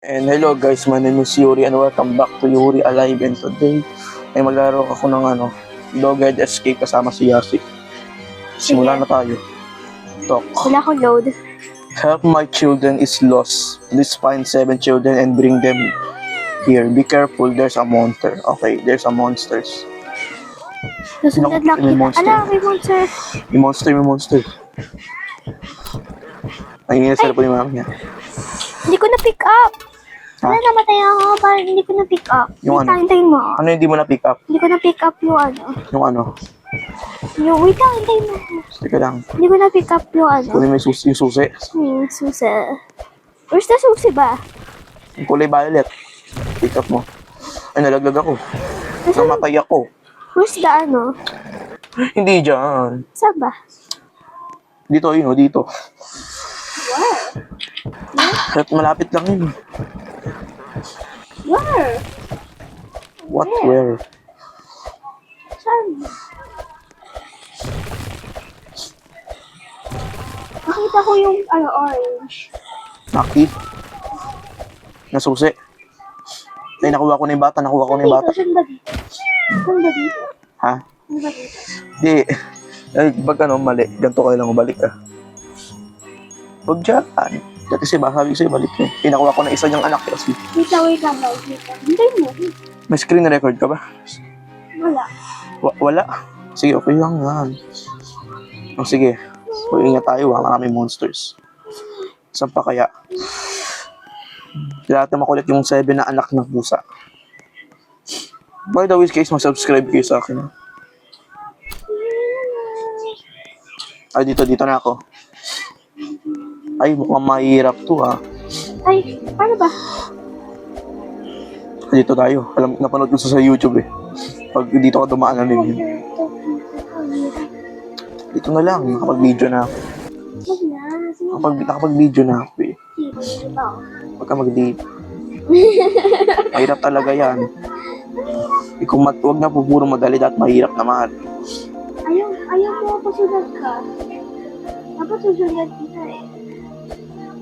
And hello guys, my name is Yuri and welcome back to Yuri Alive, and today ay maglaro ako ng Dogged Escape kasama si Yasi. Simula na tayo. Talk. Wala akong load. Help my children is lost. Please find 7 children and bring them here. Be careful, there's a monster. Okay, there's a monsters. Nasunod lang May kita. monster. Ala, may monster. May monster. Ay, inasal po yung mama niya. Hindi ko na-pick up. Ha? Wala, namatay ako. Parang hindi ko na-pick up. Yung Wait, ano? hintayin mo. Ano yung hindi mo na-pick up? Hindi ko na-pick up yung ano. Yung ano? Wait lang, hintayin mo. Teka lang. Hindi ko na-pick up yung ano. Kunin mo yung susi. Susi. Where's the susi ba? Yung kulay violet. Pick up mo. Ay, nalaglag ako. Nasaan? Namatay ako. Where's the ano? Hindi dyan. Saan ba? Dito, yun o, dito. Where? At malapit lang yun. Where? What, where? Saan? Nakita ko yung ano, orange. Naki. Nasusi. Ay, nakuha ko na yung bata. Dito, saan ba dito? Saan ba dito? Ha? Saan ba dito? Di. Ay, pag mali. Ganito kayo lang balik ka. Huwag dyan. Dati si sabi ko sa'yo, balik ka. Pinakuha ko na isa niyang anak kasi. Wait lang, guys. Wait lang. Hintayin mo. May screen record ka ba? Wala. Wala. Sige, okay lang yan. O sige. So, ingat tayo ha. Maraming monsters. Saan pa kaya? Kailangan natin makulit yung 7 na anak ng pusa. By the way, guys, mag-subscribe kayo sa akin. Ay, dito na ako. Ay, mukhang mahirap to ha. Ay, paano ba? Dito tayo. Napanood ko sa YouTube eh. Pag dito ka dumaan na yun. Dito na lang. Nakapag-video na ako. Wag na. Sige. Nakapag-video na ako eh. Diba? Huwag ka mag-date. Mahirap talaga yan. Kung huwag na po puro madali at mahirap naman. Ayaw mo pasunod ka. Dapat susunod kita eh.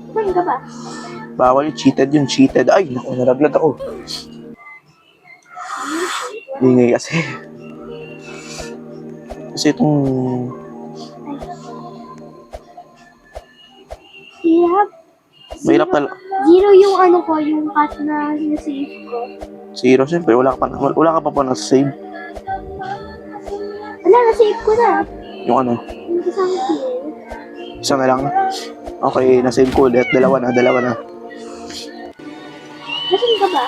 Saan ka ba? Bawal yung cheated yun. Cheated. Ay, naku, naraglag ako. Ingay kasi. Kasi itong... Mahirap talaga. Zero yung ano ko, yung cat na nasave ko. Zero, siyempre. Wala ka pa na-save. Wala, nasave ko na. Yung ano. Yung kasama ko. Isa na lang. Okay, na-save ko ulit. Dalawa na. Nasaan ka ba?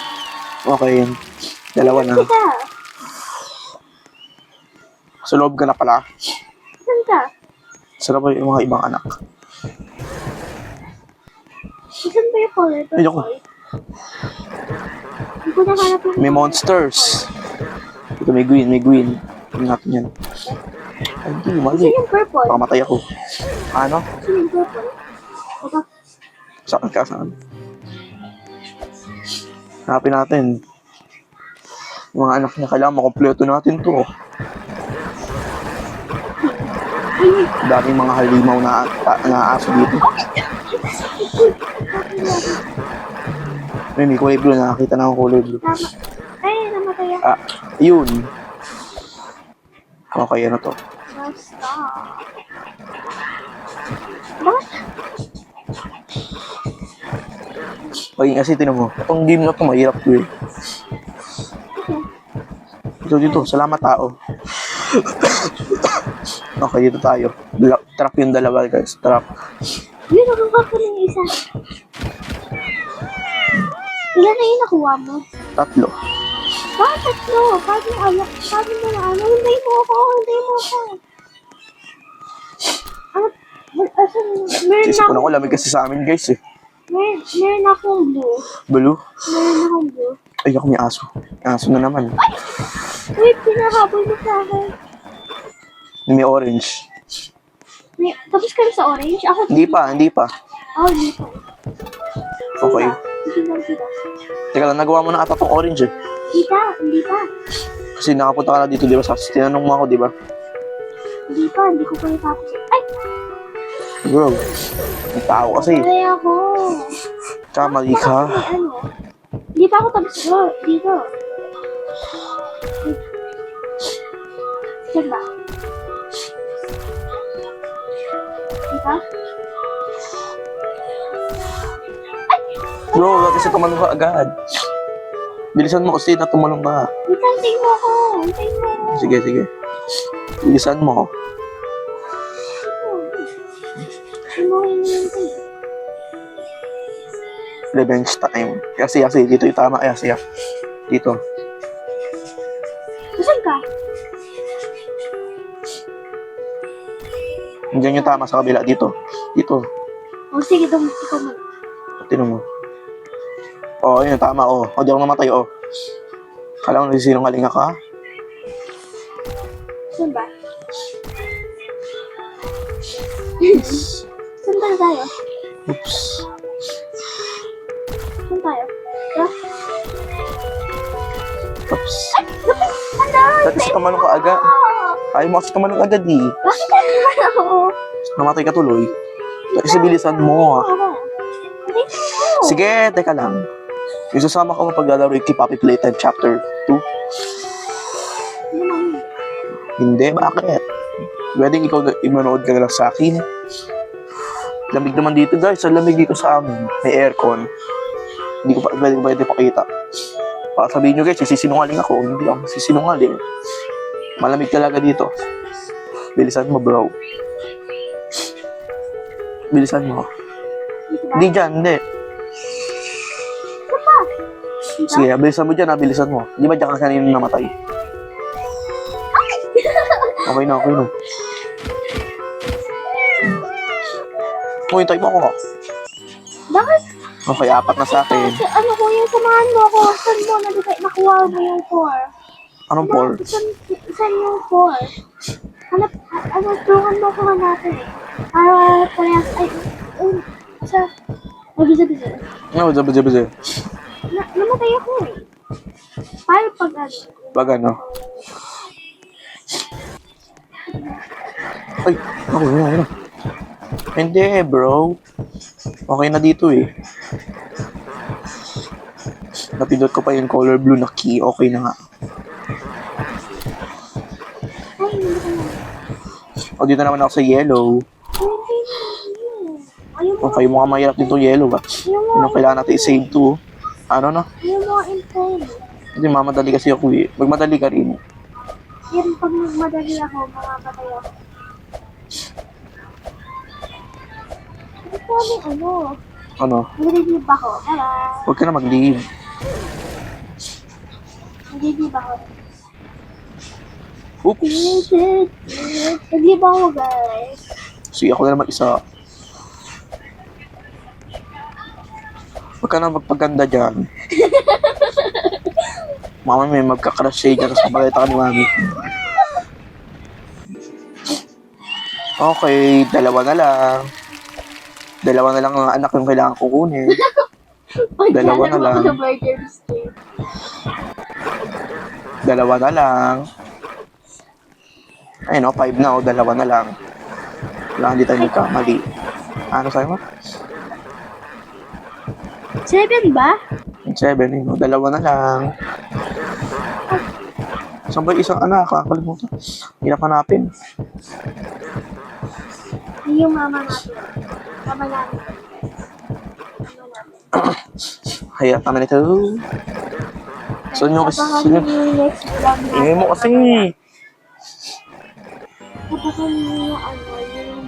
Okay, dalawa na. Kita. Sa loob ka na pala. Saan ka? Sarap yung mga ibang anak. Saan ba yung color? Ay, ako. Hindi ko nakalap yung... May monsters. Ito may green. Tingnan natin yan. Ay, hindi, mali. Saan yung purple? Baka matay ako. Ano? Saan yung purple? Baka... Saan? Hanapin natin. Yung mga anak niya, kailangan makompleto natin to. Daming mga halimaw na aso dito. May kulay blue. Nakakita na akong kulay blue. Tama. Ay, namatay ako. Ah, yun. Okay, ano to? Basta. Bakit? Paging kasi tinan mo, itong game na to mahirap to eh. Dito, salamat tao. Okay, dito tayo. Trap yung dalawa guys, trap. Yun, nakuha ko ng isa. Ilan na yung nakuha mo? 3. Bakit tatlo? Paano mo na ano? Hintayin mo ako. Meron Sisi ko na ko, lamig kasi sa amin guys eh. Meron akong blue. Blue? Meron akong blue. Ay, ako may aso. May aso na naman. Wait, pinahabol mo sa akin. May orange. Tapos ka na sa orange? Ako Hindi pa. Ako dito. Okay. Kita. Teka lang, nagawa mo na ata tong orange eh. Hindi pa. Kasi nakapunta ka na dito, di ba? Tinanong mo ako, di ba? Hindi ko pa natapos. Ay! Bro, may tao kasi. Ay ako. Kamali Baka ka. may ano. Hindi pa ako tapos dito. Diyan ba? Diba? Bro, bakit kasi tumalong ka agad? Bilisan mo kasi na tumalong ka. Hintayin mo ako. Hintayin mo ako. Sige, sige. Bilisan mo. Hindi mo hinihintay. Revenge time. Kasi, dito yung tama. Kasi, dito. Saan ka? Diyan yung tama sa kabila. Dito. Dito. O sige, ikaw mo. Tinan mo. Oo, yun, tama, oh. O, di ako namatay, oh. Kala mo nagsisinungaling ka? Saan ba? Saan ba tayo? Oops. Saan tayo? Yeah? Oops. Ano? Dati sa tumalong ka agad. Ayaw mo kasi tumalong agad, eh. Bakit naman ako? Namatay ka tuloy. Dati sa bilisan mo, ah. Hindi ko. Sige, teka lang. Yung sasama ko mapaglalaro yung Keep Up With Playtime Chapter 2. Hindi naman. Hindi, bakit? Pwedeng ikaw manood ka na lang sa akin. Lamig naman dito, guys. Ang lamig dito sa amin. May aircon. Hindi ko pa pwede pakita. Baka sabihin nyo, guys, sisinungaling ako. Hindi ako sisinungaling. Malamig talaga dito. Bilisan mo, bro. Bilisan mo. Dito ba? Hindi dyan, hindi. Saan ba? Dito? Sige, bilisan mo dyan, bilisan mo. Di ba dyan ka kanina namatay? Okay na, okay na. Hintay mo ako. Bakit? Okay, 4 na sa akin. Ano ko yung samahan mo ako? Saan mo nakuha mo yung 4? Anong 4? Saan yung 4? Tulungan mo ko hanapin eh. Para parehas, sa, bisa-bisa. No, zabi. Namatay ako eh. Paano pag ano? Pag ano? Ay, ako na. Hindi, bro. Okay na dito eh. Napindot ko pa yung color blue na key. Okay na nga. Ay, hindi ko na. O, dito naman ako sa yellow. Ayaw mo, Okay, mukhang mahirap dito yellow ba? Yun ang kailangan natin i-save to. Ano na? ayaw mo intend. Hindi, mamadali kasi ako eh. Magmadali ka rin. Yan, pag magmadali ako, mamamatay ako. Ito ano? Ano? Nag-review ako. Tara. Huwag ka na mag-leave. Nag-review ako. Oops. Nag-review ako, guys. Sige, ako na naman isa. Huwag ka na magpaganda dyan. Mama, may magka-crush sa'yo dyan. Tapos kapalita ka ni mami. Okay, 2 na lang. 2 na lang ang anak yung kailangan kukunin. Dalawa na lang. Sa burger steak. 2 na lang. Ayun o, 5 na o, 2 na lang. Wala, hindi tayo nagkamali. Ano sa'yo mo? 7 ba? 7 yun o, 2 na lang. Saan ba yung isang anak? Kakalimutan. Hirap hanapin. Yung mama natin. Mama natin. Hirap naman ito. So, yung Abangan niyo yung next vlog natin. ingay mo kasi. Abangan niyo yung yung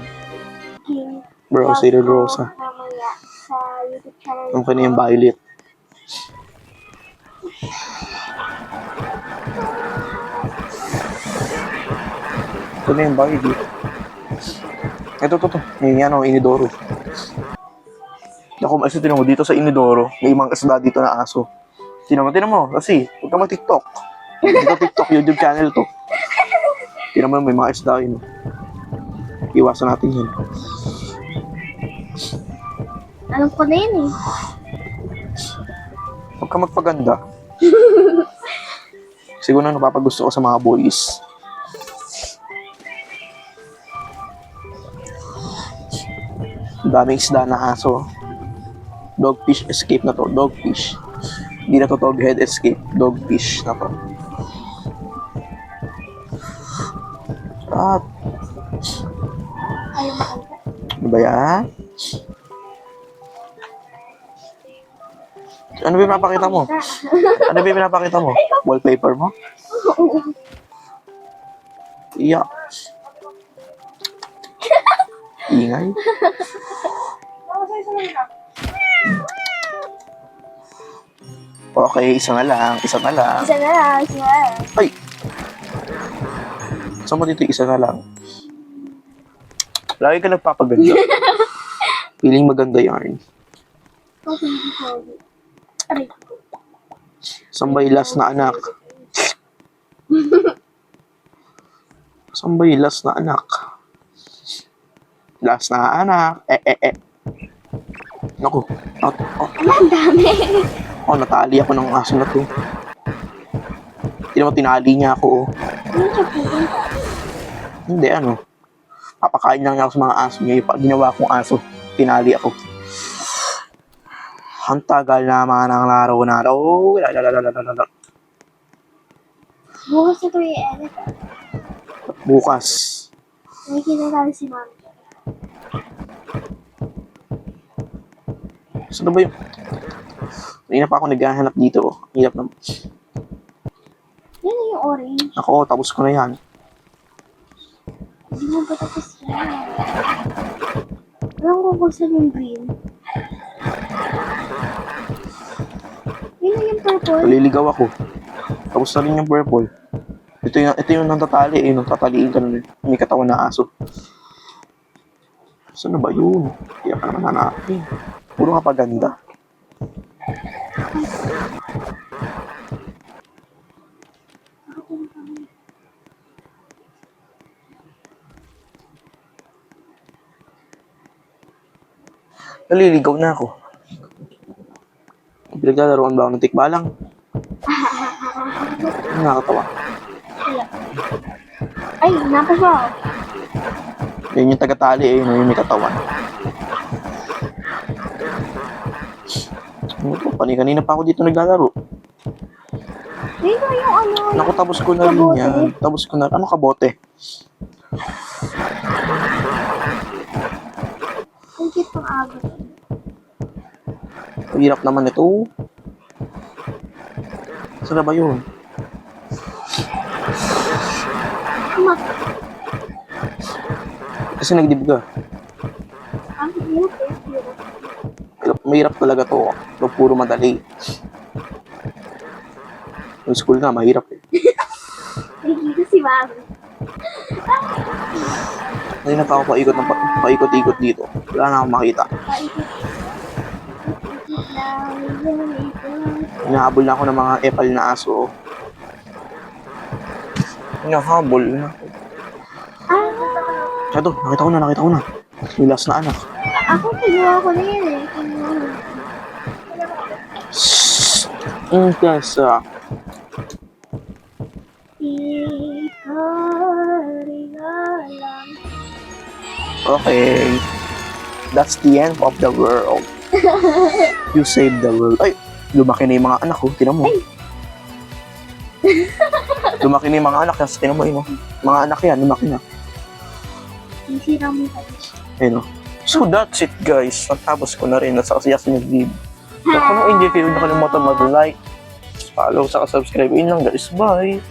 King. Bro, si Rosa. Mamaya sa YouTube channel. Ang kanya yung violet. Ito na yung violet. Ito. Yung yan o, inidoro. Ako, kasi tinan mo, dito sa inidoro, may mga isda dito na aso. Tinan mo. Kasi, huwag ka mag-TikTok. Dito TikTok, YouTube channel to. Tinan mo, may mga isda yun. Iwasan natin yun. Alam ko na yun eh. Huwag ka magpaganda. Siguro na napapagusto ko sa mga boys. Daming isda na aso. Dogfish escape na to. Dogfish. Hindi na to doghead escape. Dogfish na to. Sarap. Ayaw makanta. Ano ba yan? Ano ba yung pinapakita mo? Ano ba yung pinapakita mo? Wallpaper mo? Iya. Ingay. Okay, isa na lang. Isa na lang. Isa na lang, isa na lang. Ay! Saan mo dito isa na lang? Lagi ka nagpapaganda. Feeling maganda yarn. Okay, okay. Aray. Saan ba yung last na anak? Saan ba yung last na anak? Last na anak. Naku. Ang dami. Natali ako ng aso na to. Hindi naman tinali niya ako. Ano siya pupunta? Hindi, ano. Papakain lang niya ako sa mga aso niya. Yung ginawa kong aso, tinali ako. Ang tagal naman ng laro-naro. Lalalalalalala. Bukas na ito i-edit. Bukas. Nakikita natin si Mami. Saan na ba yung... Kanina pa ako naghahanap dito. Ang hirap na. Yan na yung orange. Ako, tapos ko na yan. Hindi mo ba tapos yan? Walang kukusan yung green. Yun na yung purple. Naliligaw ako. Tapos na rin yung purple. Ito yung nantatali eh. Nantataliin ka na rin. May katawan na aso. Saan na ba yun? Kaya ka naman hanapin. Puro kapaganda. Naliligaw na ako. Pinaglalaroan ba ako ng tikbalang? Nakakatawa. Wala. Ay, napa siya. Yan yung tagatali eh. Yun yung may katawan. Ano to? Kanina pa ako dito naglalaro. Dito yung ano. Naku, tapos ko na rin Kabote. yan. Tapos ko na. Ano kabote? Ang cute pang agad. Hirap naman ito. Saan na ba yun? Mak. Kasi nagdibig ka. Ang cute eh. Mahirap talaga to. Ito puro madali. Yung school nga, mahirap eh. Nagkita si Mami. Hindi na pa ako paikot-ikot dito. Wala na akong makita. Paikot. Ikot lang. Ikot. Hinahabol na ako ng mga epal na aso. Hinahabol na. Ah! Ito, nakita ko na. Yung last na anak. Ako, kinuha ko na yan eh. Kinuha. Yes, Ikarigalang. okay. That's the end of the world. You saved the world. Ay, lumaki na yung mga anak ko. Tinan mo. Lumaki na yung mga anak. Tinan mo, mga anak yan, lumaki na. Nasira mo yung page. Ayun o. So that's it guys. Natapos ko na rin. Nasa kasiyas yung video. So kung enjoy kayo, nakalimutan mag-like, follow, saka subscribe. Yun lang guys. Bye!